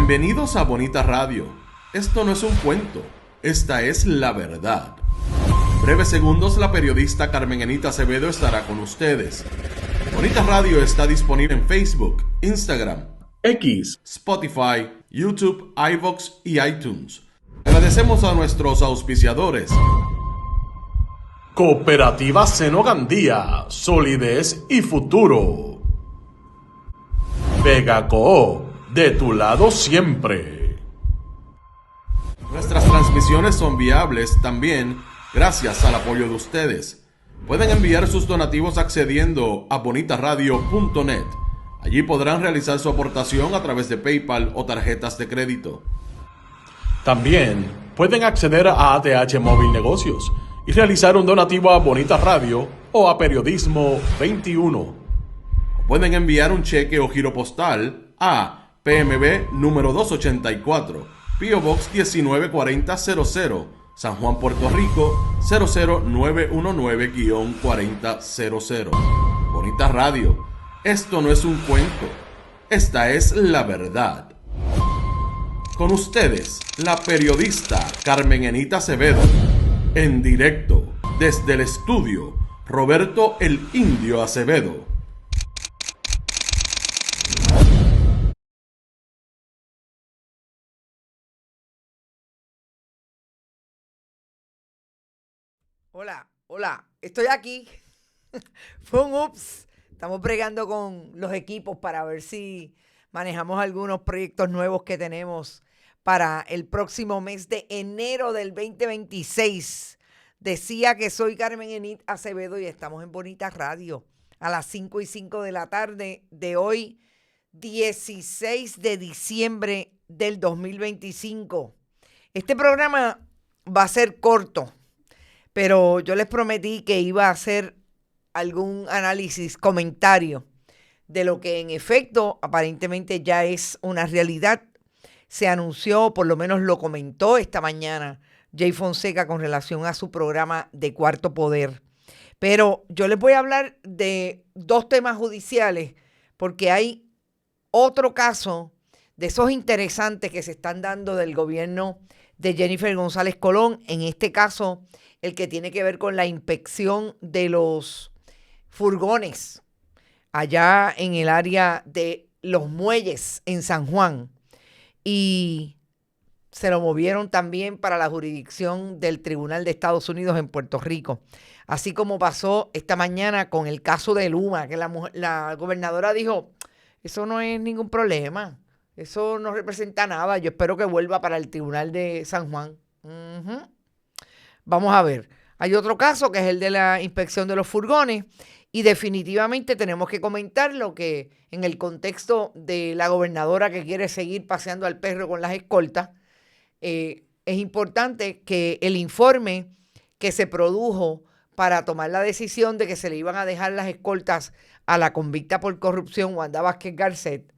Bienvenidos a Bonita Radio. Esto no es un cuento, esta es la verdad. En breves segundos la periodista Carmen Enita Acevedo estará con ustedes. Bonita Radio está disponible en Facebook, Instagram, X, Spotify, YouTube, iVoox y iTunes. Agradecemos a nuestros auspiciadores. Cooperativa Seno Gandía, solidez y futuro. Vegaco, de tu lado siempre. Nuestras transmisiones son viables también gracias al apoyo de ustedes. Pueden enviar sus donativos accediendo a bonitaradio.net. Allí podrán realizar su aportación a través de PayPal o tarjetas de crédito. También pueden acceder a ATH Móvil Negocios y realizar un donativo a Bonita Radio o a Periodismo 21. Pueden enviar un cheque o giro postal a PMB número 284, P.O. Box 194000, San Juan, Puerto Rico 00919-4000. Bonita Radio, esto no es un cuento, esta es la verdad. Con ustedes, la periodista Carmen Enita Acevedo, en directo desde el estudio Roberto el Indio Acevedo. Hola, estoy aquí. Fue un ups. Estamos bregando con los equipos para ver si manejamos algunos proyectos nuevos que tenemos para el próximo mes de enero del 2026. Decía que soy Carmen Enit Acevedo y estamos en Bonita Radio a las 5:05 de la tarde de hoy, 16 de diciembre del 2025. Este programa va a ser corto, pero yo les prometí que iba a hacer algún análisis, comentario de lo que en efecto aparentemente ya es una realidad. Se anunció, por lo menos lo comentó esta mañana Jay Fonseca con relación a su programa de Cuarto Poder. Pero yo les voy a hablar de dos temas judiciales porque hay otro caso de esos interesantes que se están dando del gobierno de Jennifer González Colón. En este caso, el que tiene que ver con la inspección de los furgones allá en el área de los muelles en San Juan, y se lo movieron también para la jurisdicción del Tribunal de Estados Unidos en Puerto Rico, así como pasó esta mañana con el caso de Luma, que la gobernadora dijo, eso no es ningún problema, eso no representa nada, yo espero que vuelva para el Tribunal de San Juan. Vamos a ver, hay otro caso que es el de la inspección de los furgones y definitivamente tenemos que comentar lo que en el contexto de la gobernadora que quiere seguir paseando al perro con las escoltas, es importante que el informe que se produjo para tomar la decisión de que se le iban a dejar las escoltas a la convicta por corrupción Wanda Vázquez Garcet,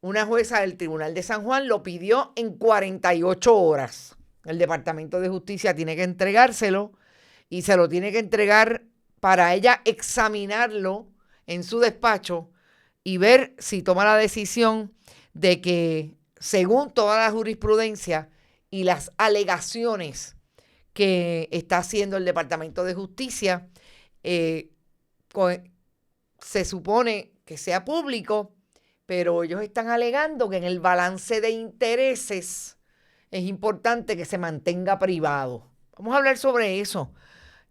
una jueza del Tribunal de San Juan lo pidió en 48 horas. El Departamento de Justicia tiene que entregárselo y se lo tiene que entregar para ella examinarlo en su despacho y ver si toma la decisión de que, según toda la jurisprudencia y las alegaciones que está haciendo el Departamento de Justicia, se supone que sea público, pero ellos están alegando que en el balance de intereses es importante que se mantenga privado. Vamos a hablar sobre eso.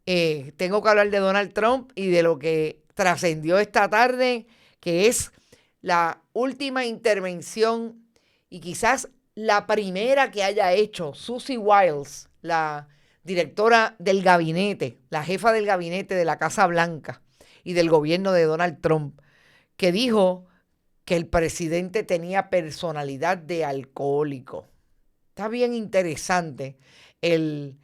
Tengo que hablar de Donald Trump y de lo que trascendió esta tarde, que es la última intervención y quizás la primera que haya hecho Susie Wiles, la directora del gabinete, la jefa del gabinete de la Casa Blanca y del gobierno de Donald Trump, que dijo que el presidente tenía personalidad de alcohólico. Está bien interesante el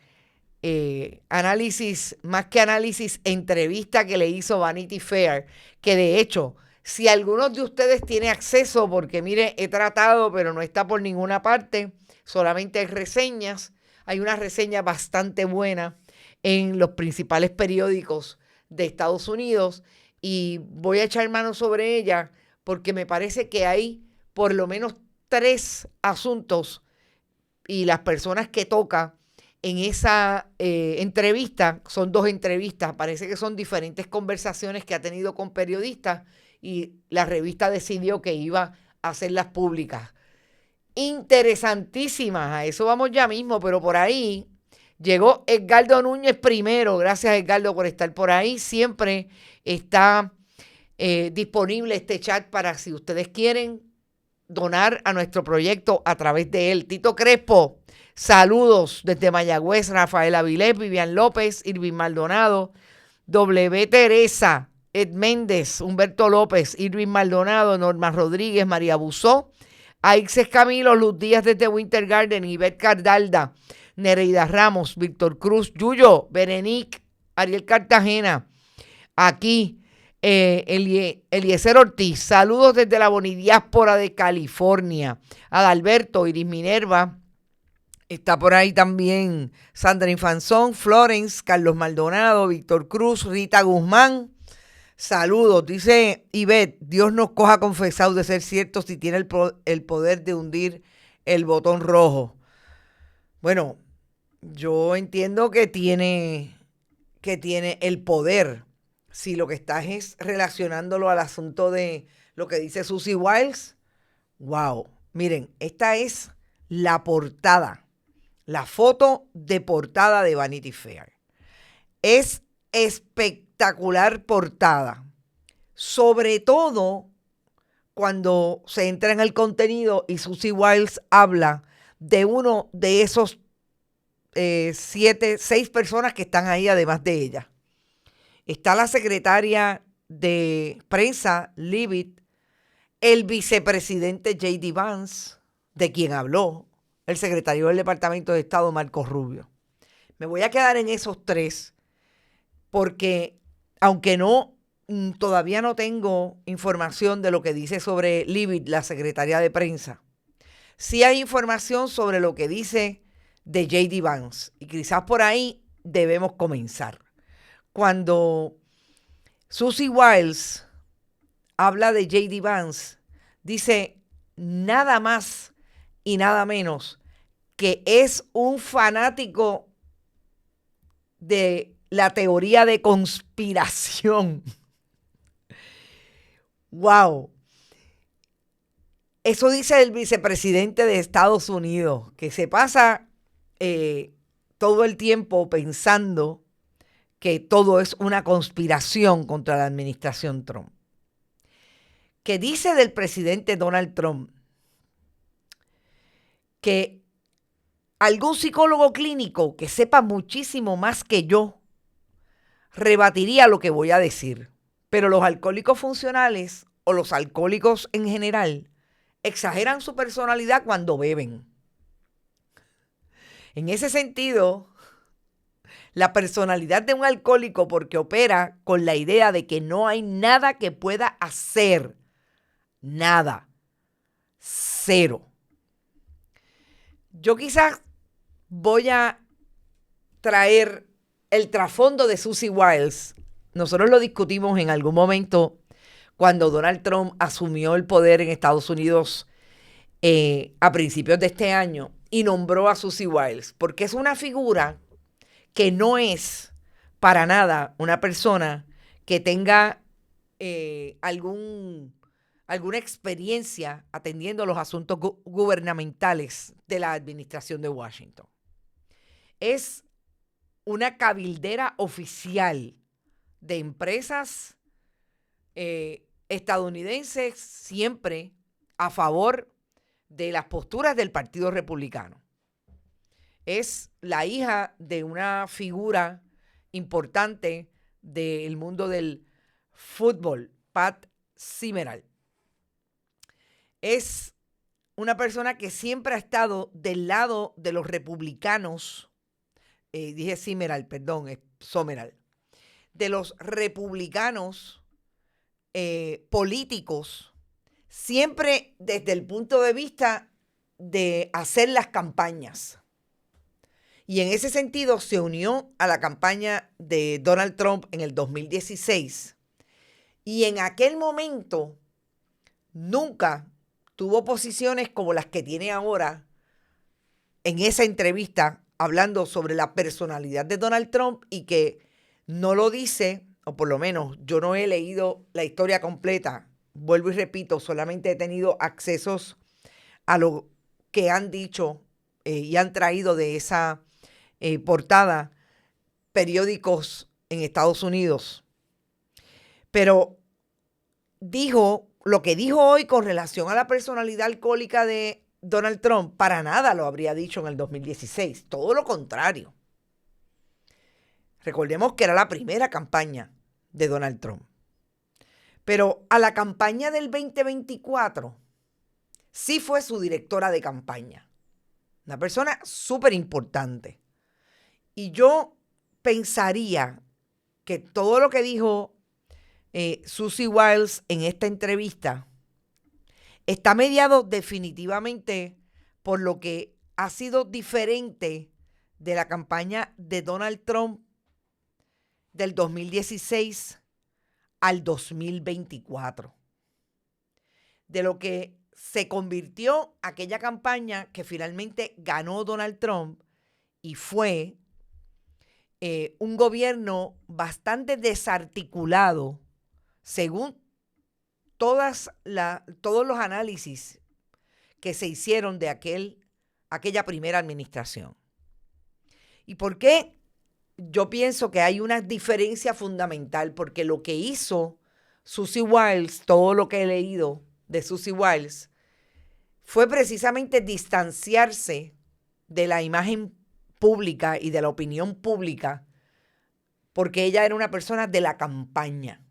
análisis, más que análisis, entrevista que le hizo Vanity Fair, que de hecho, si algunos de ustedes tienen acceso, porque mire, he tratado, pero no está por ninguna parte, solamente hay reseñas, hay una reseña bastante buena en los principales periódicos de Estados Unidos y voy a echar mano sobre ella porque me parece que hay por lo menos tres asuntos y las personas que toca en esa entrevista, son 2 entrevistas, parece que son diferentes conversaciones que ha tenido con periodistas y la revista decidió que iba a hacerlas públicas. Interesantísimas, a eso vamos ya mismo, pero por ahí llegó Edgardo Núñez primero. Gracias, Edgardo, por estar por ahí. Siempre está disponible este chat para si ustedes quieren donar a nuestro proyecto a través de él. Tito Crespo, saludos desde Mayagüez. Rafael Avilés, Vivian López, Irving Maldonado, W. Teresa, Ed Méndez, Humberto López, Irving Maldonado, Norma Rodríguez, María Buzó, Aixes Camilo, Luz Díaz desde Winter Garden, Ivette Cardalda, Nereida Ramos, Víctor Cruz, Yuyo, Berenique, Ariel Cartagena, aquí Eliezer Ortiz, saludos desde la Bonidiáspora de California, Adalberto, Iris Minerva, está por ahí también Sandra Infanzón, Florence, Carlos Maldonado, Víctor Cruz, Rita Guzmán, saludos, dice Ivette, Dios nos coja confesados de ser cierto si tiene el poder de hundir el botón rojo. Bueno, yo entiendo que tiene el poder. Si lo que estás es relacionándolo al asunto de lo que dice Susie Wiles, wow. Miren, esta es la portada, la foto de portada de Vanity Fair. Es espectacular portada, sobre todo cuando se entra en el contenido y Susie Wiles habla de uno de esos 6 personas que están ahí además de ella. Está la secretaria de prensa, Leavitt, el vicepresidente J.D. Vance, de quien habló el secretario del Departamento de Estado, Marco Rubio. Me voy a quedar en esos 3 porque, aunque todavía no tengo información de lo que dice sobre Leavitt, la secretaria de prensa, sí hay información sobre lo que dice de J.D. Vance. Y quizás por ahí debemos comenzar. Cuando Susie Wiles habla de J.D. Vance, dice nada más y nada menos que es un fanático de la teoría de conspiración. ¡Wow! Eso dice el vicepresidente de Estados Unidos, que se pasa todo el tiempo pensando que todo es una conspiración contra la administración Trump. Que dice del presidente Donald Trump que algún psicólogo clínico que sepa muchísimo más que yo rebatiría lo que voy a decir. Pero los alcohólicos funcionales o los alcohólicos en general exageran su personalidad cuando beben. En ese sentido, la personalidad de un alcohólico, porque opera con la idea de que no hay nada que pueda hacer. Nada. Cero. Yo quizás voy a traer el trasfondo de Susie Wiles. Nosotros lo discutimos en algún momento cuando Donald Trump asumió el poder en Estados Unidos a principios de este año y nombró a Susie Wiles, porque es una figura que no es para nada una persona que tenga alguna experiencia atendiendo los asuntos gubernamentales de la administración de Washington. Es una cabildera oficial de empresas estadounidenses, siempre a favor de las posturas del Partido Republicano. Es la hija de una figura importante del mundo del fútbol, Pat Summerall. Es una persona que siempre ha estado del lado de los republicanos, dije Summerall, perdón, es Summerall, de los republicanos políticos, siempre desde el punto de vista de hacer las campañas. Y en ese sentido se unió a la campaña de Donald Trump en el 2016. Y en aquel momento nunca tuvo posiciones como las que tiene ahora en esa entrevista hablando sobre la personalidad de Donald Trump y que no lo dice, o por lo menos yo no he leído la historia completa, vuelvo y repito, solamente he tenido accesos a lo que han dicho y han traído de esa portada periódicos en Estados Unidos. Pero dijo, lo que dijo hoy con relación a la personalidad alcohólica de Donald Trump, para nada lo habría dicho en el 2016, todo lo contrario. Recordemos que era la primera campaña de Donald Trump. Pero a la campaña del 2024 sí fue su directora de campaña. Una persona súper importante. Y yo pensaría que todo lo que dijo Susie Wiles en esta entrevista está mediado definitivamente por lo que ha sido diferente de la campaña de Donald Trump del 2016 al 2024. De lo que se convirtió aquella campaña que finalmente ganó Donald Trump y fue un gobierno bastante desarticulado según todos los análisis que se hicieron de aquella primera administración. ¿Y por qué? Yo pienso que hay una diferencia fundamental, porque lo que hizo Susie Wiles, todo lo que he leído de Susie Wiles, fue precisamente distanciarse de la imagen pública y de la opinión pública, porque ella era una persona de la campaña.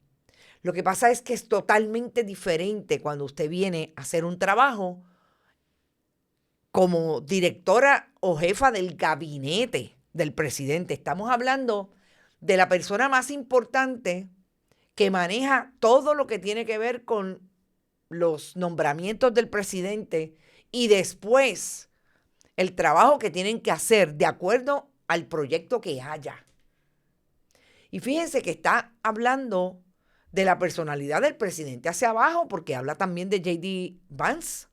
Lo que pasa es que es totalmente diferente cuando usted viene a hacer un trabajo como directora o jefa del gabinete del presidente. Estamos hablando de la persona más importante que maneja todo lo que tiene que ver con los nombramientos del presidente y después el trabajo que tienen que hacer de acuerdo al proyecto que haya. Y fíjense que está hablando de la personalidad del presidente hacia abajo, porque habla también de J.D. Vance.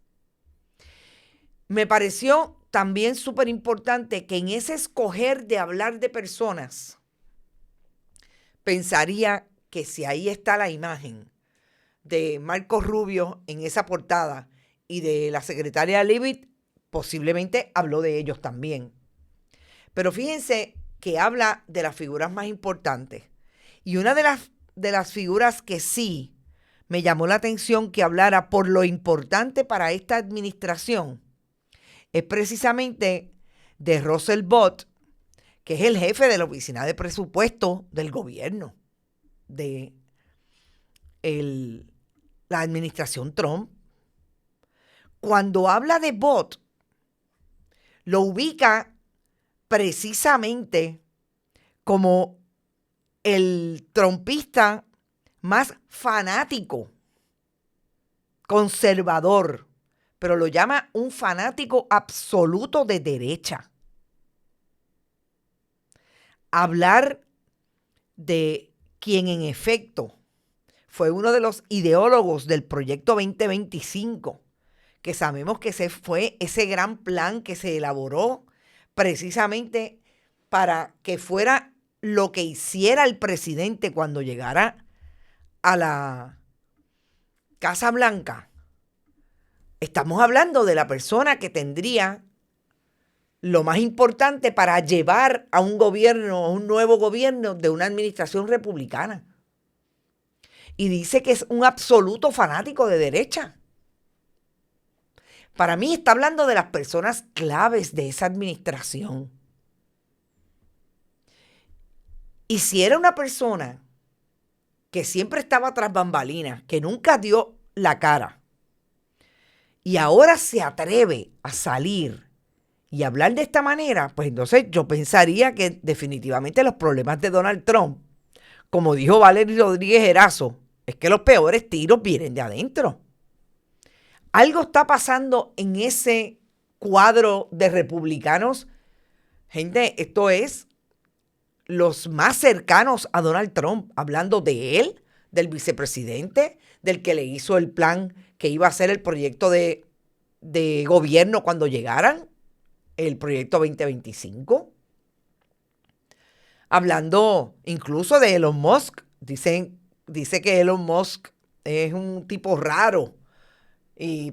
Me pareció también súper importante que en ese escoger de hablar de personas, pensaría que si ahí está la imagen de Marco Rubio en esa portada y de la secretaria Leavitt, posiblemente habló de ellos también. Pero fíjense que habla de las figuras más importantes. Y una de las figuras que sí me llamó la atención que hablara por lo importante para esta administración es precisamente de Russell Bott, que es el jefe de la oficina de presupuesto del gobierno de la administración Trump. Cuando habla de Bott, lo ubica precisamente como el trumpista más fanático, conservador, pero lo llama un fanático absoluto de derecha. Hablar de quien en efecto fue uno de los ideólogos del Proyecto 2025, que sabemos que ese fue ese gran plan que se elaboró precisamente para que fuera lo que hiciera el presidente cuando llegara a la Casa Blanca. Estamos hablando de la persona que tendría lo más importante para llevar a un gobierno, a un nuevo gobierno de una administración republicana. Y dice que es un absoluto fanático de derecha. Para mí está hablando de las personas claves de esa administración. Y si era una persona que siempre estaba tras bambalinas, que nunca dio la cara, y ahora se atreve a salir y hablar de esta manera, pues entonces yo pensaría que definitivamente los problemas de Donald Trump, como dijo Valery Rodríguez Erazo, es que los peores tiros vienen de adentro. Algo está pasando en ese cuadro de republicanos. Gente, esto es los más cercanos a Donald Trump, hablando de él, del vicepresidente, del que le hizo el plan que iba a ser el proyecto de gobierno cuando llegaran, el proyecto 2025. Hablando incluso de Elon Musk, dice que Elon Musk es un tipo raro,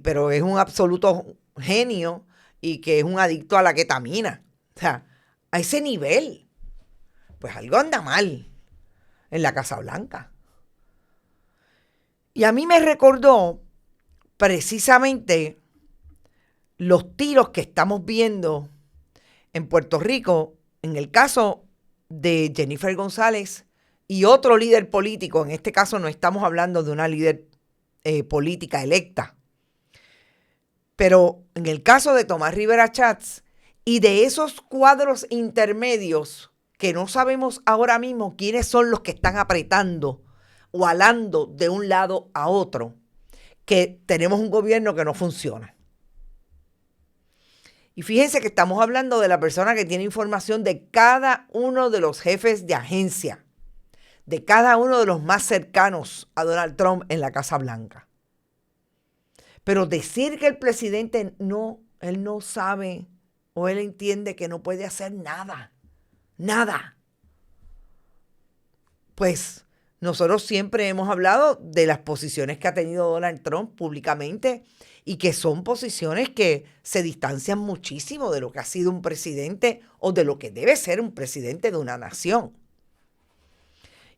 pero es un absoluto genio y que es un adicto a la ketamina. O sea, a ese nivel, pues algo anda mal en la Casa Blanca. Y a mí me recordó precisamente los tiros que estamos viendo en Puerto Rico en el caso de Jennifer González y otro líder político. En este caso no estamos hablando de una líder política electa, pero en el caso de Tomás Rivera Chats y de esos cuadros intermedios que no sabemos ahora mismo quiénes son los que están apretando o alando de un lado a otro, que tenemos un gobierno que no funciona. Y fíjense que estamos hablando de la persona que tiene información de cada uno de los jefes de agencia, de cada uno de los más cercanos a Donald Trump en la Casa Blanca. Pero decir que el presidente él no sabe o él entiende que no puede hacer nada, pues nosotros siempre hemos hablado de las posiciones que ha tenido Donald Trump públicamente y que son posiciones que se distancian muchísimo de lo que ha sido un presidente o de lo que debe ser un presidente de una nación.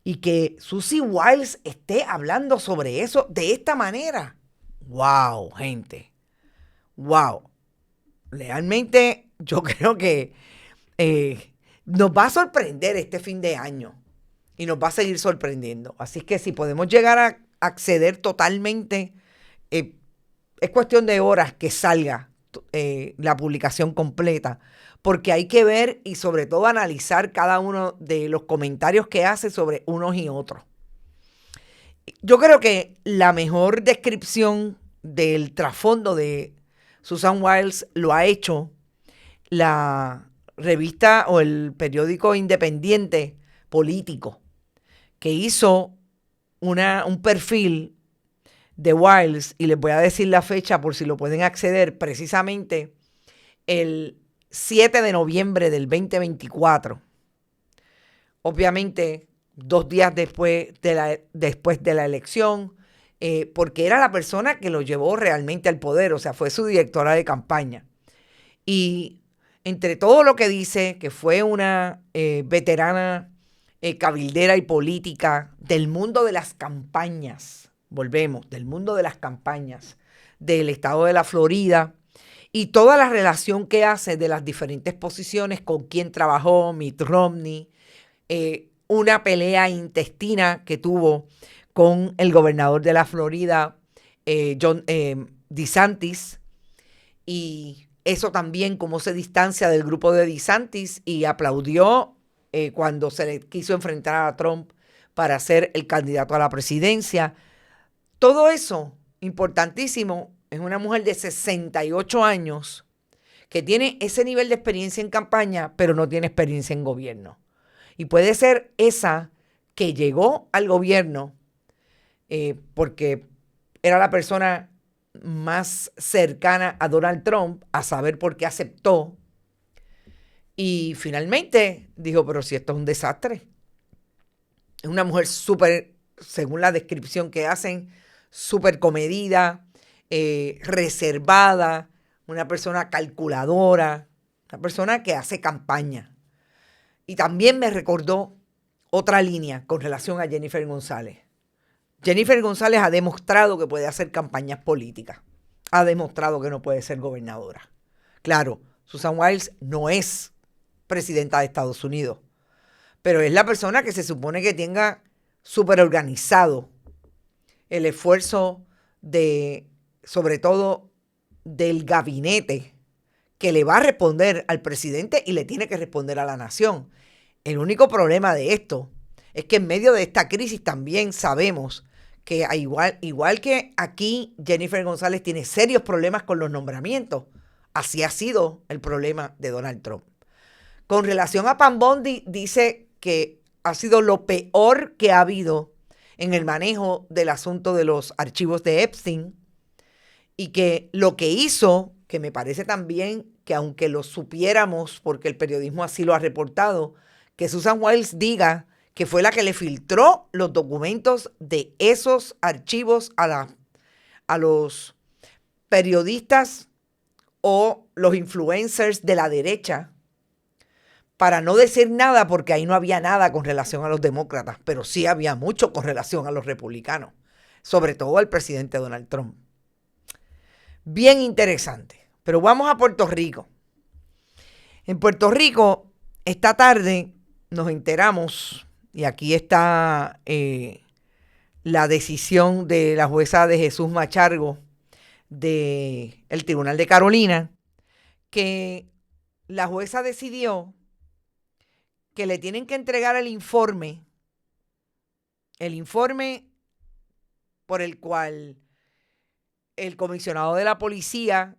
Y que Susie Wiles esté hablando sobre eso de esta manera. ¡Wow, gente! ¡Wow! Realmente yo creo que nos va a sorprender este fin de año. Y nos va a seguir sorprendiendo. Así que si podemos llegar a acceder totalmente, es cuestión de horas que salga la publicación completa. Porque hay que ver y sobre todo analizar cada uno de los comentarios que hace sobre unos y otros. Yo creo que la mejor descripción del trasfondo de Susan Wiles lo ha hecho la revista o el periódico independiente político, que hizo un perfil de Wiles, y les voy a decir la fecha por si lo pueden acceder, precisamente el 7 de noviembre del 2024. Obviamente, 2 días después de la elección, porque era la persona que lo llevó realmente al poder, o sea, fue su directora de campaña. Y entre todo lo que dice, que fue una veterana cabildera y política del mundo de las campañas, volvemos, del mundo de las campañas del estado de la Florida y toda la relación que hace de las diferentes posiciones con quien trabajó Mitt Romney, una pelea intestina que tuvo con el gobernador de la Florida, Ron DeSantis, y eso también cómo se distancia del grupo de DeSantis y aplaudió cuando se le quiso enfrentar a Trump para ser el candidato a la presidencia. Todo eso, importantísimo, es una mujer de 68 años que tiene ese nivel de experiencia en campaña, pero no tiene experiencia en gobierno. Y puede ser esa que llegó al gobierno porque era la persona más cercana a Donald Trump, a saber por qué aceptó. Y finalmente dijo, pero si esto es un desastre. Es una mujer súper, según la descripción que hacen, súper comedida, reservada, una persona calculadora, una persona que hace campaña. Y también me recordó otra línea con relación a Jennifer González. Jennifer González ha demostrado que puede hacer campañas políticas. Ha demostrado que no puede ser gobernadora. Claro, Susan Wiles no es presidenta de Estados Unidos, pero es la persona que se supone que tenga súper organizado el esfuerzo sobre todo del gabinete que le va a responder al presidente y le tiene que responder a la nación. El único problema de esto es que en medio de esta crisis también sabemos que igual que aquí Jennifer González tiene serios problemas con los nombramientos. Así ha sido el problema de Donald Trump. Con relación a Pam Bondi, dice que ha sido lo peor que ha habido en el manejo del asunto de los archivos de Epstein. Y que lo que hizo, que me parece también que aunque lo supiéramos, porque el periodismo así lo ha reportado, que Susan Wiles diga que fue la que le filtró los documentos de esos archivos a los periodistas o los influencers de la derecha, para no decir nada, porque ahí no había nada con relación a los demócratas, pero sí había mucho con relación a los republicanos, sobre todo al presidente Donald Trump. Bien interesante. Pero vamos a Puerto Rico. En Puerto Rico, esta tarde nos enteramos, y aquí está la decisión de la jueza de Jesús Machargo del Tribunal de Carolina, que la jueza decidió que le tienen que entregar el informe por el cual el comisionado de la policía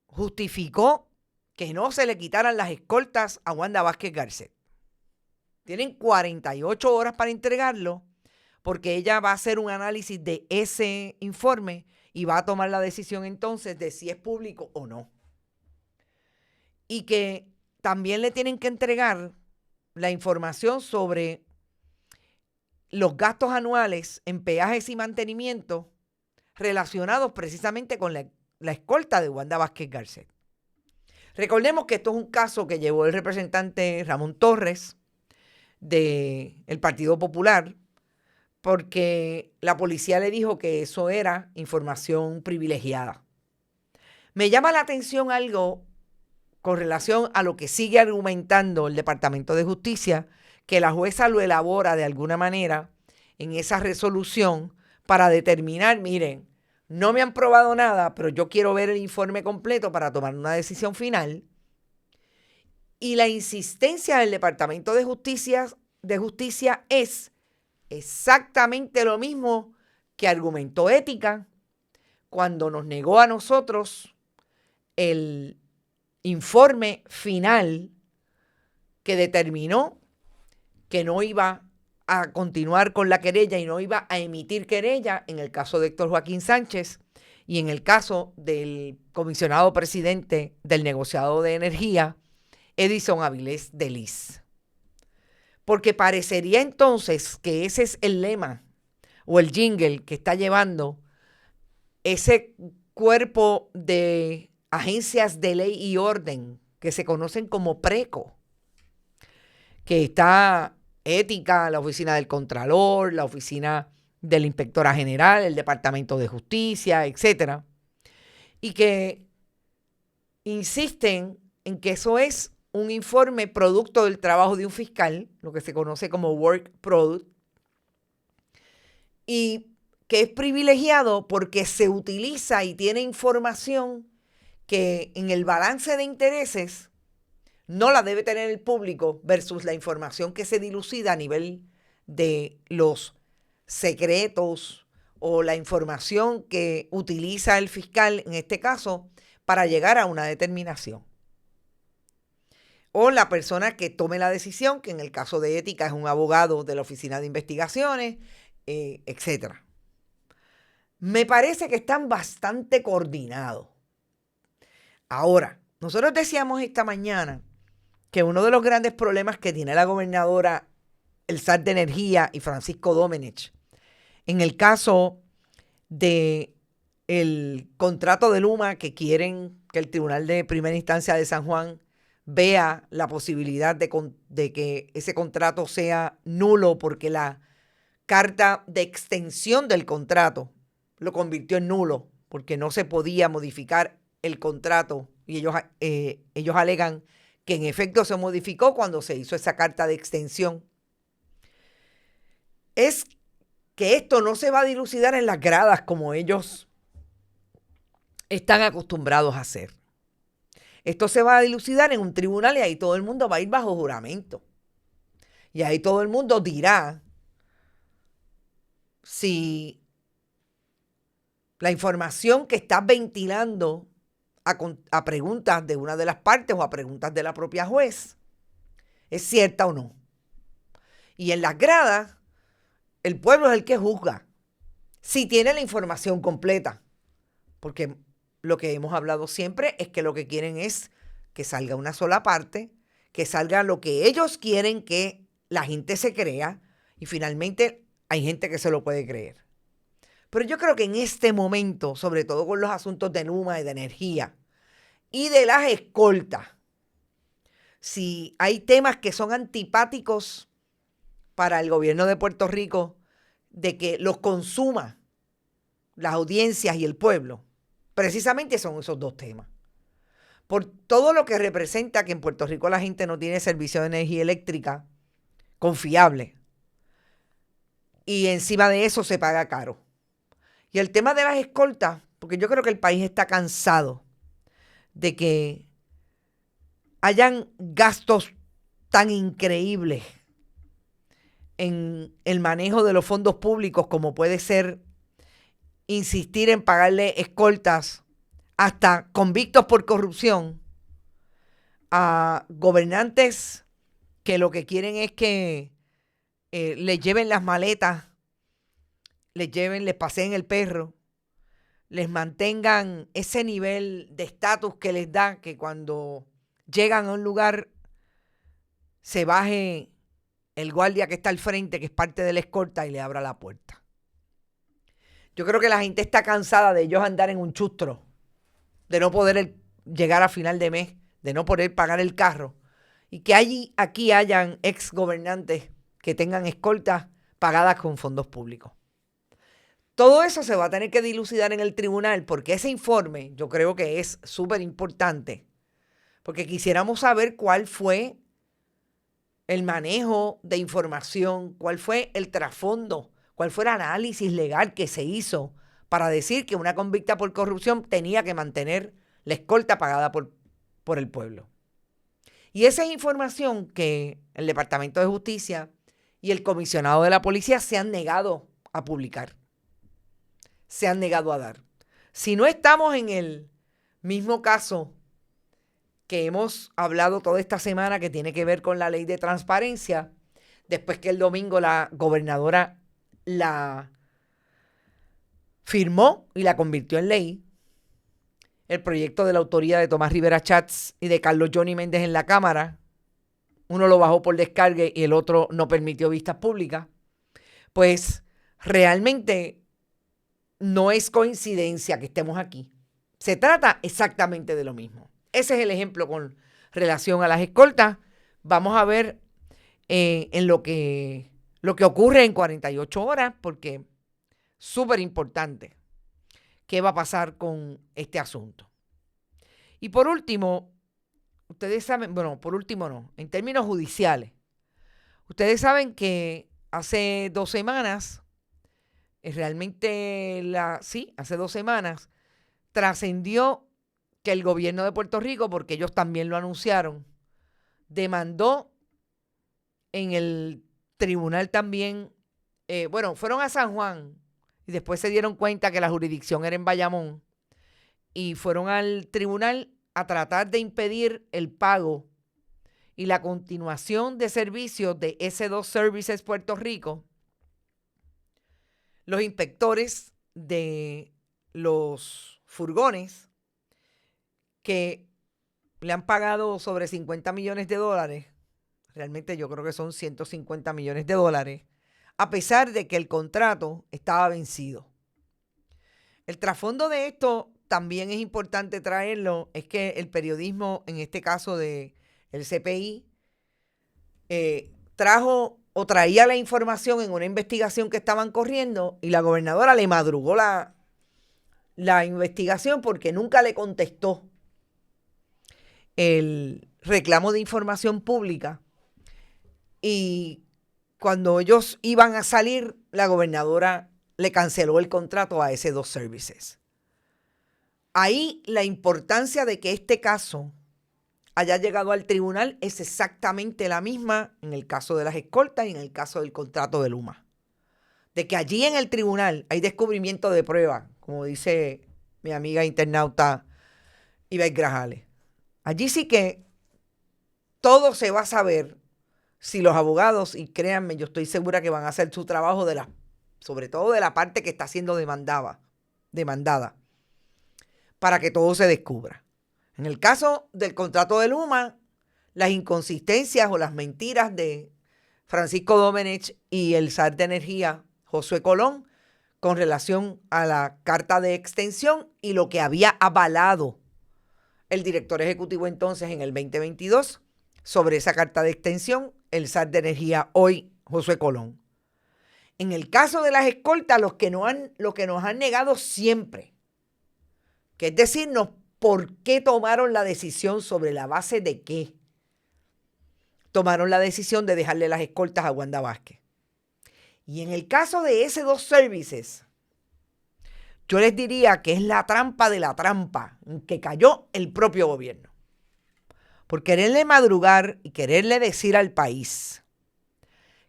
justificó que no se le quitaran las escoltas a Wanda Vázquez Garcet. Tienen 48 horas para entregarlo, porque ella va a hacer un análisis de ese informe y va a tomar la decisión entonces de si es público o no. Y que también le tienen que entregar la información sobre los gastos anuales en peajes y mantenimiento relacionados precisamente con la escolta de Wanda Vázquez Garcet. Recordemos que esto es un caso que llevó el representante Ramón Torres del Partido Popular, porque la policía le dijo que eso era información privilegiada. Me llama la atención algo con relación a lo que sigue argumentando el Departamento de Justicia, que la jueza lo elabora de alguna manera en esa resolución para determinar, miren, no me han probado nada, pero yo quiero ver el informe completo para tomar una decisión final. Y la insistencia del Departamento de Justicia es exactamente lo mismo que argumentó Ética cuando nos negó a nosotros el informe final que determinó que no iba a continuar con la querella y no iba a emitir querella en el caso de Héctor Joaquín Sánchez y en el caso del comisionado presidente del negociado de energía, Edison Avilés de Lis. Porque parecería entonces que ese es el lema o el jingle que está llevando ese cuerpo de agencias de ley y orden que se conocen como PRECO, que está Ética, la Oficina del Contralor, la Oficina de la Inspectora General, el Departamento de Justicia, etcétera, y que insisten en que eso es un informe producto del trabajo de un fiscal, lo que se conoce como work product, y que es privilegiado porque se utiliza y tiene información que en el balance de intereses no la debe tener el público versus la información que se dilucida a nivel de los secretos o la información que utiliza el fiscal, en este caso, para llegar a una determinación. O la persona que tome la decisión, que en el caso de Ética es un abogado de la Oficina de Investigaciones, etc. Me parece que están bastante coordinados. Ahora, nosotros decíamos esta mañana que uno de los grandes problemas que tiene la gobernadora Elsar de Energía y Francisco Domenech en el caso del contrato de Luma, que quieren que el Tribunal de Primera Instancia de San Juan vea la posibilidad de que ese contrato sea nulo porque la carta de extensión del contrato lo convirtió en nulo porque no se podía modificar el contrato y ellos alegan que en efecto se modificó cuando se hizo esa carta de extensión. Es que esto no se va a dilucidar en las gradas como ellos están acostumbrados a hacer. Esto se va a dilucidar en un tribunal y ahí todo el mundo va a ir bajo juramento. Y ahí todo el mundo dirá si la información que está ventilando a preguntas de una de las partes o a preguntas de la propia juez es cierta o no. Y en las gradas, el pueblo es el que juzga si tiene la información completa. Porque lo que hemos hablado siempre es que lo que quieren es que salga una sola parte, que salga lo que ellos quieren que la gente se crea y finalmente hay gente que se lo puede creer. Pero yo creo que en este momento, sobre todo con los asuntos de Luma y de energía y de las escoltas, si hay temas que son antipáticos para el gobierno de Puerto Rico, de que los consuma las audiencias y el pueblo, precisamente son esos dos temas. Por todo lo que representa que en Puerto Rico la gente no tiene servicio de energía eléctrica confiable. Y encima de eso se paga caro. Y el tema de las escoltas, porque yo creo que el país está cansado de que hayan gastos tan increíbles en el manejo de los fondos públicos como puede ser insistir en pagarle escoltas hasta convictos por corrupción a gobernantes que lo que quieren es que les lleven las maletas, les paseen el perro, les mantengan ese nivel de estatus que les da que cuando llegan a un lugar se baje el guardia que está al frente, que es parte de la escolta, y le abra la puerta. Yo creo que la gente está cansada de ellos andar en un chustro, de no poder llegar a final de mes, de no poder pagar el carro, y que aquí hayan ex gobernantes que tengan escoltas pagadas con fondos públicos. Todo eso se va a tener que dilucidar en el tribunal, porque ese informe yo creo que es súper importante, porque quisiéramos saber cuál fue el manejo de información, cuál fue el trasfondo, cuál fue el análisis legal que se hizo para decir que una convicta por corrupción tenía que mantener la escolta pagada por el pueblo. Y esa es información que el Departamento de Justicia y el comisionado de la policía se han negado a publicar, se han negado a dar. Si no estamos en el mismo caso que hemos hablado toda esta semana, que tiene que ver con la ley de transparencia, después que el domingo la gobernadora la firmó y la convirtió en ley, el proyecto de la autoría de Tomás Rivera Chats y de Carlos Johnny Méndez en la Cámara, uno lo bajó por descargue y el otro no permitió vistas públicas, pues realmente no es coincidencia que estemos aquí. Se trata exactamente de lo mismo. Ese es el ejemplo con relación a las escoltas. Vamos a ver en lo que ocurre en 48 horas, porque súper importante qué va a pasar con este asunto. Y por último, ustedes saben, bueno, por último no, en términos judiciales, ustedes saben que hace 2 semanas, hace 2 semanas, trascendió que el gobierno de Puerto Rico, porque ellos también lo anunciaron, demandó en el tribunal también, fueron a San Juan y después se dieron cuenta que la jurisdicción era en Bayamón y fueron al tribunal a tratar de impedir el pago y la continuación de servicios de S2 Services Puerto Rico. Los inspectores de los furgones que le han pagado sobre $50 millones, realmente yo creo que son $150 millones, a pesar de que el contrato estaba vencido. El trasfondo de esto también es importante traerlo, es que el periodismo, en este caso del CPI, traía la información en una investigación que estaban corriendo y la gobernadora le madrugó la investigación porque nunca le contestó el reclamo de información pública, y cuando ellos iban a salir, la gobernadora le canceló el contrato a S2 Services. Ahí la importancia de que este caso haya llegado al tribunal es exactamente la misma en el caso de las escoltas y en el caso del contrato de Luma. De que allí en el tribunal hay descubrimiento de prueba, como dice mi amiga internauta Ivette Grajales. Allí sí que todo se va a saber si los abogados, y créanme, yo estoy segura que van a hacer su trabajo sobre todo de la parte que está siendo demandada, para que todo se descubra. En el caso del contrato de Luma, las inconsistencias o las mentiras de Francisco Domenech y el zar de energía, Josué Colón, con relación a la carta de extensión y lo que había avalado el director ejecutivo entonces en el 2022 sobre esa carta de extensión, el zar de energía hoy, Josué Colón. En el caso de las escoltas, lo que nos han negado siempre, que es decirnos por qué tomaron la decisión, sobre la base de qué tomaron la decisión de dejarle las escoltas a Wanda Vázquez. Y en el caso de S2 Services, yo les diría que es la trampa de la trampa en que cayó el propio gobierno. Por quererle madrugar y quererle decir al país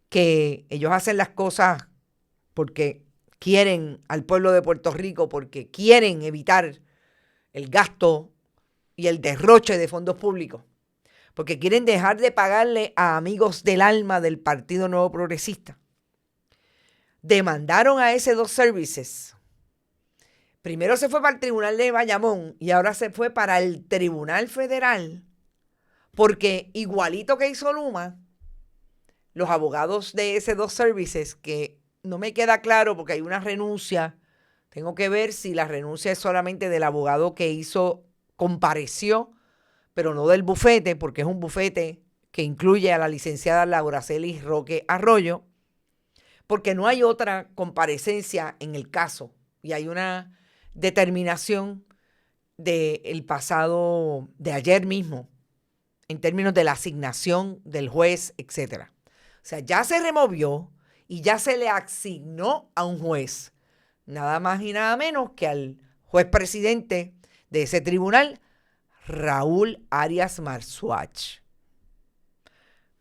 que ellos hacen las cosas porque quieren al pueblo de Puerto Rico, porque quieren evitar el gasto y el derroche de fondos públicos, porque quieren dejar de pagarle a amigos del alma del Partido Nuevo Progresista. Demandaron a S2 Services. Primero se fue para el Tribunal de Bayamón y ahora se fue para el Tribunal Federal, porque igualito que hizo Luma, los abogados de S2 Services, que no me queda claro porque hay una renuncia, tengo que ver si la renuncia es solamente del abogado que compareció, pero no del bufete, porque es un bufete que incluye a la licenciada Lauraceli Roque Arroyo, porque no hay otra comparecencia en el caso y hay una determinación del pasado, de ayer mismo, en términos de la asignación del juez, etc. O sea, ya se removió y ya se le asignó a un juez, nada más y nada menos que al juez presidente de ese tribunal, Raúl Arias Marzuach.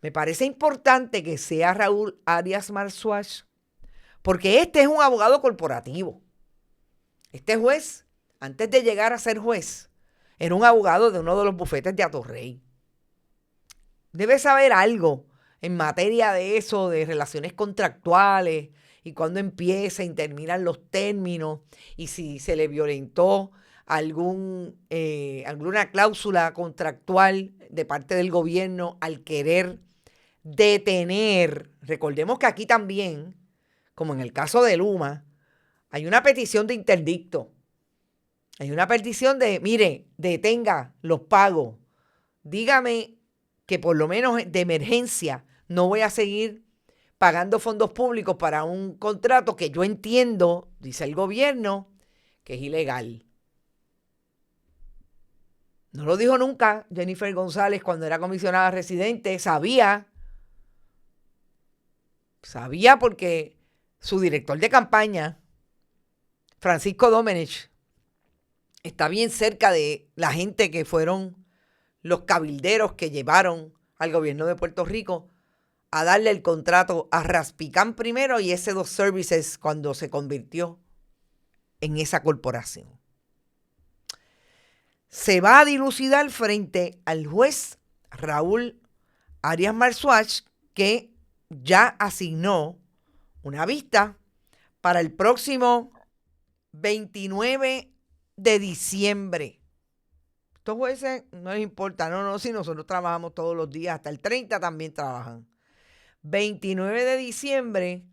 Me parece importante que sea Raúl Arias Marzuach, porque este es un abogado corporativo. Este juez, antes de llegar a ser juez, era un abogado de uno de los bufetes de Atorrey. Debe saber algo en materia de eso, de relaciones contractuales y cuándo empiezan y terminan los términos y si se le violentó alguna cláusula contractual de parte del gobierno al querer detener. Recordemos que aquí también, como en el caso de Luma, hay una petición de interdicto. Hay una petición de, mire, detenga los pagos. Dígame que por lo menos de emergencia no voy a seguir pagando fondos públicos para un contrato que yo entiendo, dice el gobierno, que es ilegal. No lo dijo nunca Jennifer González cuando era comisionada residente. Sabía porque su director de campaña, Francisco Domenech, está bien cerca de la gente que fueron los cabilderos que llevaron al gobierno de Puerto Rico a darle el contrato a Raspicán primero y S2 Services cuando se convirtió en esa corporación. Se va a dilucidar frente al juez Raúl Arias Marzuach, que ya asignó una vista para el próximo 29 de diciembre. Estos jueces no les importa, no, si nosotros trabajamos todos los días, hasta el 30 también trabajan. 29 de diciembre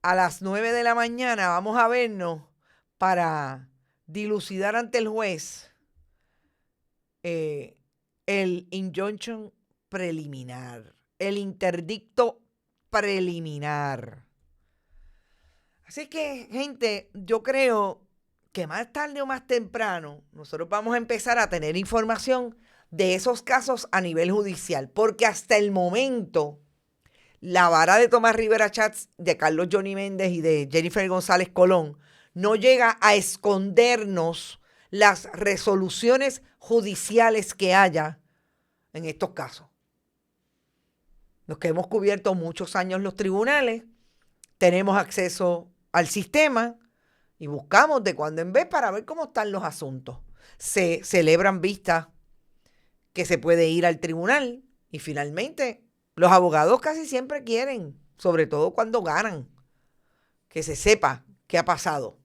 a las 9 de la mañana vamos a vernos para dilucidar ante el juez el injunction preliminar, el interdicto preliminar. Así que, gente, yo creo que más tarde o más temprano nosotros vamos a empezar a tener información de esos casos a nivel judicial, porque hasta el momento la vara de Tomás Rivera Chats, de Carlos Johnny Méndez y de Jennifer González Colón no llega a escondernos las resoluciones judiciales que haya en estos casos. Los que hemos cubierto muchos años los tribunales, tenemos acceso al sistema y buscamos de cuando en vez para ver cómo están los asuntos. Se celebran vistas que se puede ir al tribunal y finalmente los abogados casi siempre quieren, sobre todo cuando ganan, que se sepa qué ha pasado.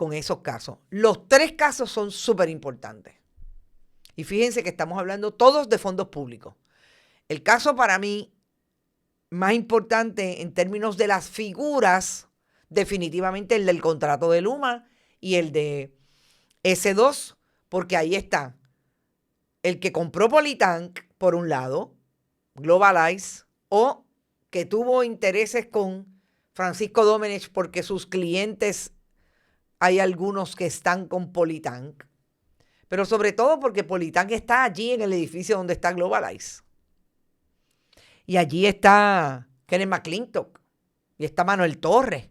con esos casos. Los 3 casos son súper importantes. Y fíjense que estamos hablando todos de fondos públicos. El caso para mí más importante en términos de las figuras, definitivamente el del contrato de Luma y el de S2, porque ahí está el que compró Politank, por un lado, Globalize, o que tuvo intereses con Francisco Domenech porque sus clientes, hay algunos que están con Politank, pero sobre todo porque Politank está allí en el edificio donde está Globalize. Y allí está Kenneth McClintock y está Manuel Torres,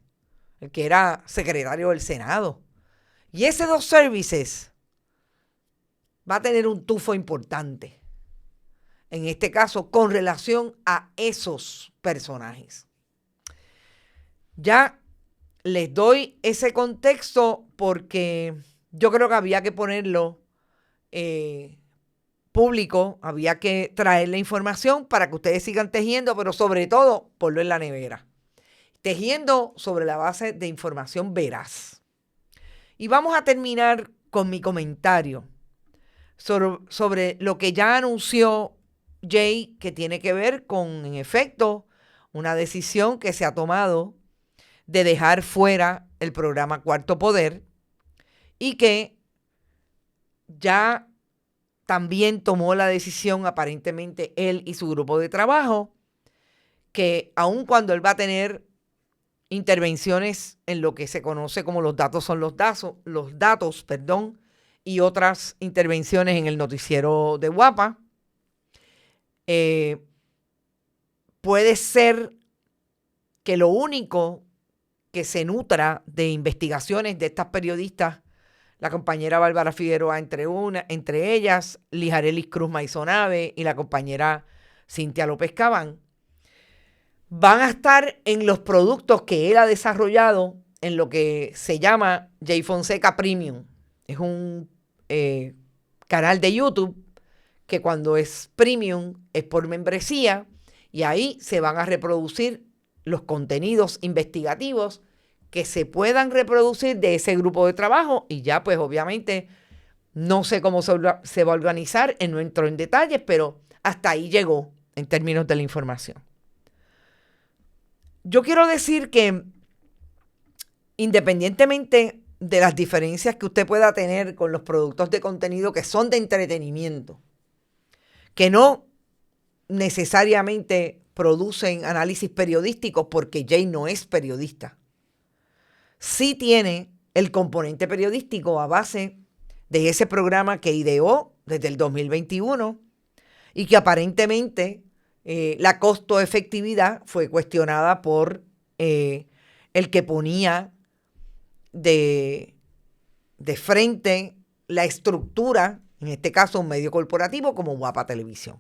el que era secretario del Senado. Y ese S2 Services va a tener un tufo importante, en este caso, con relación a esos personajes. Ya les doy ese contexto porque yo creo que había que ponerlo público, había que traer la información para que ustedes sigan tejiendo, pero sobre todo, ponlo en la nevera. Tejiendo sobre la base de información veraz. Y vamos a terminar con mi comentario sobre lo que ya anunció Jay, que tiene que ver con, en efecto, una decisión que se ha tomado de dejar fuera el programa Cuarto Poder y que ya también tomó la decisión, aparentemente él y su grupo de trabajo, que aun cuando él va a tener intervenciones en lo que se conoce como los datos son los datos, y otras intervenciones en el noticiero de Guapa, puede ser que lo único que se nutra de investigaciones de estas periodistas, la compañera Bárbara Figueroa entre ellas, Lijarelis Cruz Maisonave y la compañera Cintia López Cabán, van a estar en los productos que él ha desarrollado en lo que se llama Jay Fonseca Premium. Es un canal de YouTube que cuando es premium es por membresía y ahí se van a reproducir los contenidos investigativos que se puedan reproducir de ese grupo de trabajo y ya pues obviamente no sé cómo se va a organizar, no entro en detalles, pero hasta ahí llegó en términos de la información. Yo quiero decir que independientemente de las diferencias que usted pueda tener con los productos de contenido que son de entretenimiento, que no necesariamente producen análisis periodísticos porque Jay no es periodista, sí tiene el componente periodístico a base de ese programa que ideó desde el 2021 y que aparentemente la costo-efectividad fue cuestionada por el que ponía de frente la estructura, en este caso un medio corporativo como Guapa Televisión.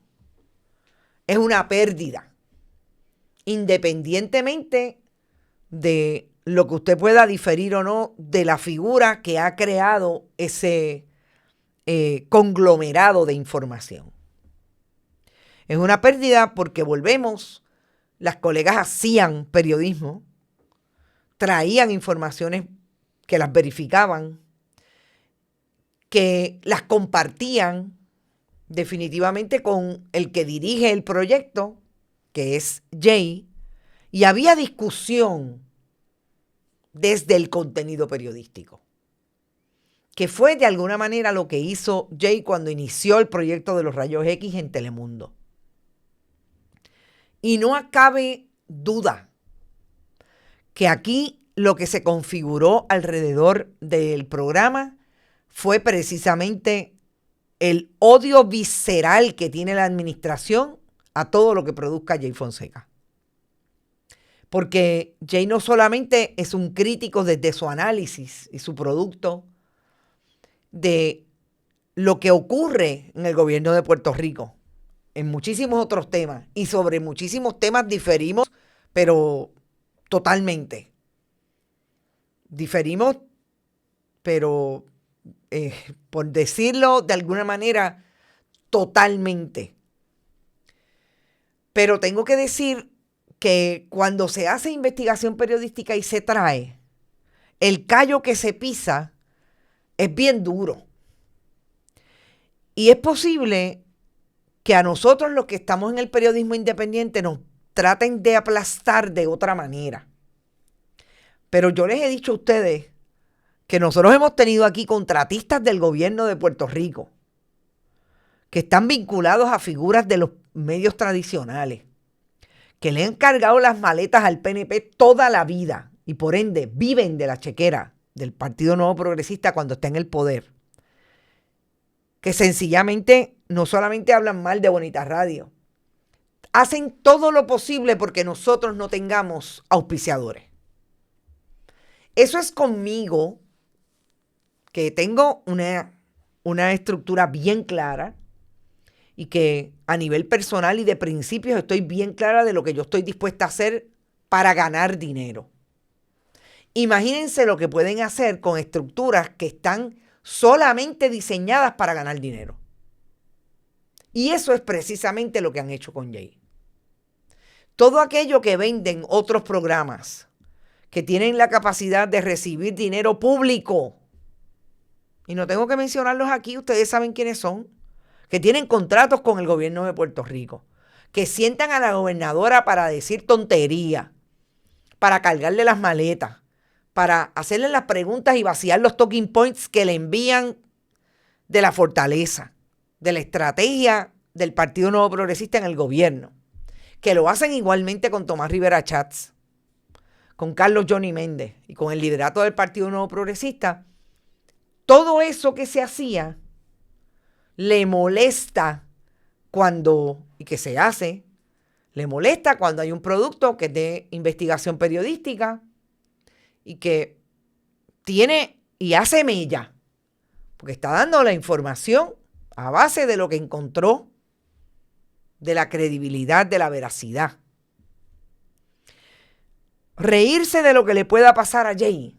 Es una pérdida, independientemente de lo que usted pueda diferir o no de la figura que ha creado ese conglomerado de información. Es una pérdida porque volvemos, las colegas hacían periodismo, traían informaciones que las verificaban, que las compartían definitivamente con el que dirige el proyecto, que es Jay, y había discusión desde el contenido periodístico, que fue de alguna manera lo que hizo Jay cuando inició el proyecto de los rayos X en Telemundo. Y no cabe duda que aquí lo que se configuró alrededor del programa fue precisamente el odio visceral que tiene la administración a todo lo que produzca Jay Fonseca. Porque Jay no solamente es un crítico desde su análisis y su producto de lo que ocurre en el gobierno de Puerto Rico, en muchísimos otros temas, y sobre muchísimos temas diferimos, pero totalmente. Diferimos, pero por decirlo de alguna manera, totalmente. Pero tengo que decir que cuando se hace investigación periodística y se trae, el callo que se pisa es bien duro. Y es posible que a nosotros los que estamos en el periodismo independiente nos traten de aplastar de otra manera. Pero yo les he dicho a ustedes que nosotros hemos tenido aquí contratistas del gobierno de Puerto Rico que están vinculados a figuras de los medios tradicionales, que le han cargado las maletas al PNP toda la vida y por ende viven de la chequera del Partido Nuevo Progresista cuando está en el poder, que sencillamente no solamente hablan mal de Bonita Radio, hacen todo lo posible porque nosotros no tengamos auspiciadores. Eso es conmigo, que tengo una estructura bien clara y que a nivel personal y de principios estoy bien clara de lo que yo estoy dispuesta a hacer para ganar dinero. Imagínense lo que pueden hacer con estructuras que están solamente diseñadas para ganar dinero. Y eso es precisamente lo que han hecho con Jay. Todo aquello que venden otros programas que tienen la capacidad de recibir dinero público, y no tengo que mencionarlos aquí, ustedes saben quiénes son, que tienen contratos con el gobierno de Puerto Rico, que sientan a la gobernadora para decir tontería, para cargarle las maletas, para hacerle las preguntas y vaciar los talking points que le envían de la fortaleza, de la estrategia del Partido Nuevo Progresista en el gobierno, que lo hacen igualmente con Tomás Rivera Chats, con Carlos Johnny Méndez y con el liderato del Partido Nuevo Progresista. Todo eso que se hacía le molesta y que se hace, le molesta cuando hay un producto que es de investigación periodística y que tiene y hace mella, porque está dando la información a base de lo que encontró, de la credibilidad, de la veracidad. Reírse de lo que le pueda pasar a Jay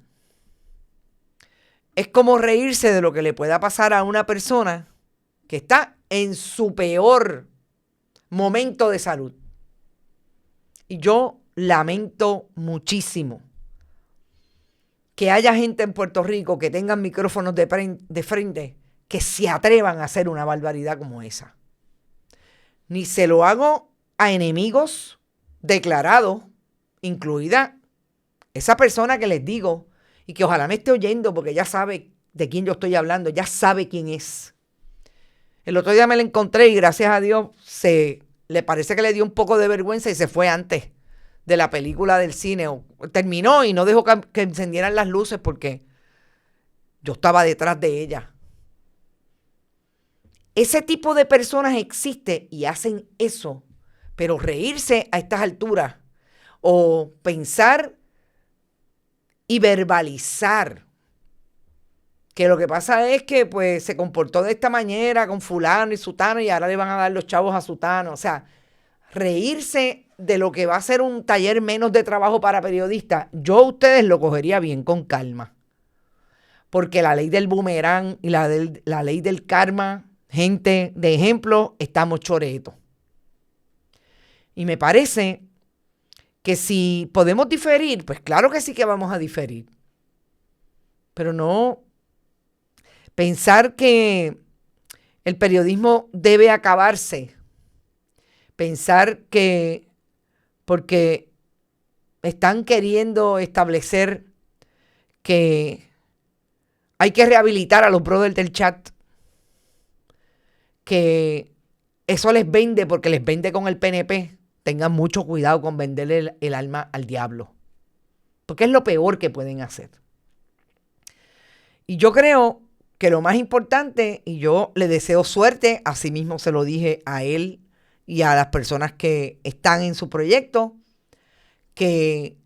es como reírse de lo que le pueda pasar a una persona que está en su peor momento de salud. Y yo lamento muchísimo que haya gente en Puerto Rico que tengan micrófonos de frente que se atrevan a hacer una barbaridad como esa. Ni se lo hago a enemigos declarados, incluida esa persona que les digo y que ojalá me esté oyendo porque ya sabe de quién yo estoy hablando, ya sabe quién es. El otro día me la encontré y gracias a Dios le parece que le dio un poco de vergüenza y se fue antes de la película del cine. Terminó y no dejó que encendieran las luces porque yo estaba detrás de ella. Ese tipo de personas existe y hacen eso, pero reírse a estas alturas o pensar y verbalizar que lo que pasa es que pues se comportó de esta manera con fulano y sutano y ahora le van a dar los chavos a sutano. O sea, reírse de lo que va a ser un taller menos de trabajo para periodistas, yo a ustedes lo cogería bien con calma. Porque la ley del boomerang y la ley del karma, gente de ejemplo, estamos choretos. Y me parece que si podemos diferir, pues claro que sí que vamos a diferir. Pero no pensar que el periodismo debe acabarse. Pensar que porque están queriendo establecer que hay que rehabilitar a los brothers del chat, que eso les vende porque les vende con el PNP, tengan mucho cuidado con venderle el alma al diablo. Porque es lo peor que pueden hacer. Y yo creo que lo más importante, y yo le deseo suerte, así mismo se lo dije a él y a las personas que están en su proyecto, que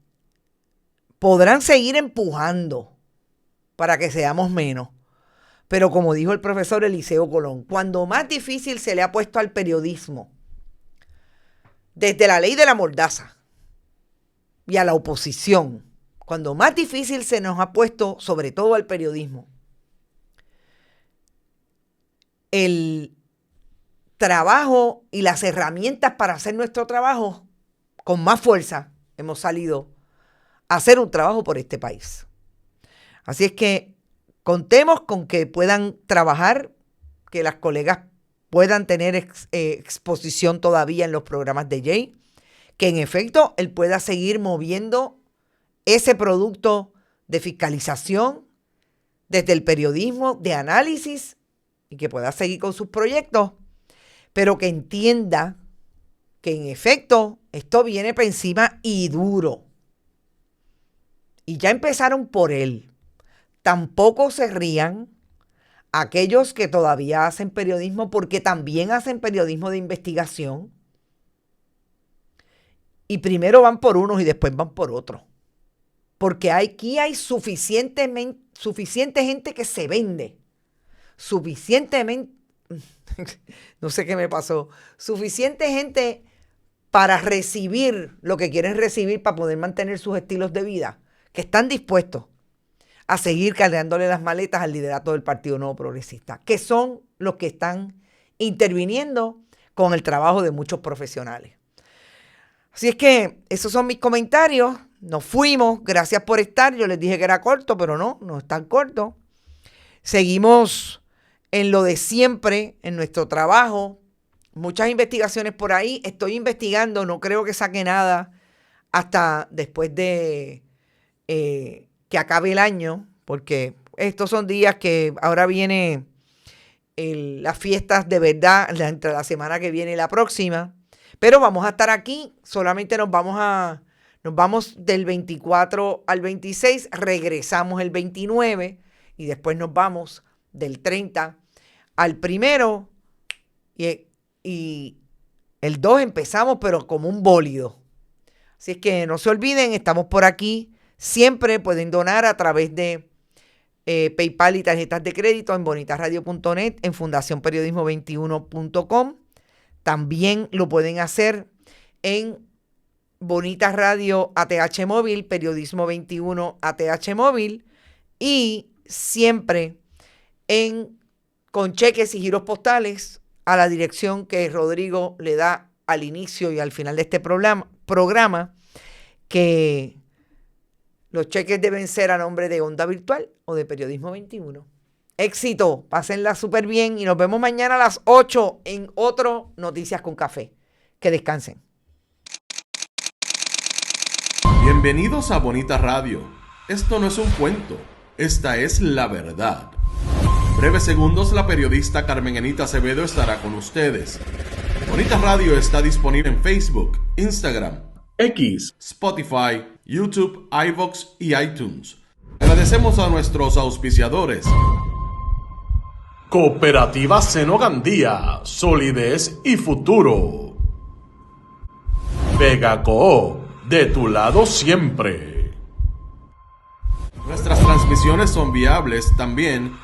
podrán seguir empujando para que seamos menos. Pero como dijo el profesor Eliseo Colón, cuando más difícil se le ha puesto al periodismo, desde la ley de la mordaza y a la oposición, cuando más difícil se nos ha puesto, sobre todo al periodismo, el trabajo y las herramientas para hacer nuestro trabajo, con más fuerza hemos salido a hacer un trabajo por este país. Así es que contemos con que puedan trabajar, que las colegas puedan tener exposición todavía en los programas de Jay, que en efecto él pueda seguir moviendo ese producto de fiscalización desde el periodismo, de análisis, y que pueda seguir con sus proyectos, pero que entienda que en efecto esto viene para encima y duro. Y ya empezaron por él. Tampoco se rían aquellos que todavía hacen periodismo, porque también hacen periodismo de investigación. Y primero van por unos y después van por otros. Porque aquí hay suficiente gente que se vende. Suficientemente, no sé qué me pasó, suficiente gente para recibir lo que quieren recibir para poder mantener sus estilos de vida, que están dispuestos a seguir cargándole las maletas al liderato del Partido Nuevo Progresista, que son los que están interviniendo con el trabajo de muchos profesionales. Así es que esos son mis comentarios. Nos fuimos. Gracias por estar. Yo les dije que era corto, pero no es tan corto. Seguimos en lo de siempre, en nuestro trabajo. Muchas investigaciones por ahí. Estoy investigando. No creo que saque nada hasta después de que acabe el año, porque estos son días que ahora viene las fiestas de verdad entre la semana que viene y la próxima. Pero vamos a estar aquí, solamente nos vamos del 24 al 26, regresamos el 29 y después nos vamos del 30 al 1 y el 2 empezamos, pero como un bólido. Así es que no se olviden, estamos por aquí. Siempre pueden donar a través de PayPal y tarjetas de crédito en bonitasradio.net, en fundacionperiodismo21.com. También lo pueden hacer en Bonitas Radio ATH Móvil, Periodismo 21 ATH Móvil, y siempre con cheques y giros postales a la dirección que Rodrigo le da al inicio y al final de este programa, que los cheques deben ser a nombre de Onda Virtual o de Periodismo 21. Éxito, pásenla súper bien y nos vemos mañana a las 8 en otro Noticias con Café. Que descansen. Bienvenidos a Bonita Radio. Esto no es un cuento, esta es la verdad. En breves segundos la periodista Carmen Anita Acevedo estará con ustedes. Bonita Radio está disponible en Facebook, Instagram, X, Spotify, YouTube, iVoox y iTunes. Agradecemos a nuestros auspiciadores. Cooperativa Seno Gandía, solidez y futuro. Vegaco, de tu lado siempre. Nuestras transmisiones son viables también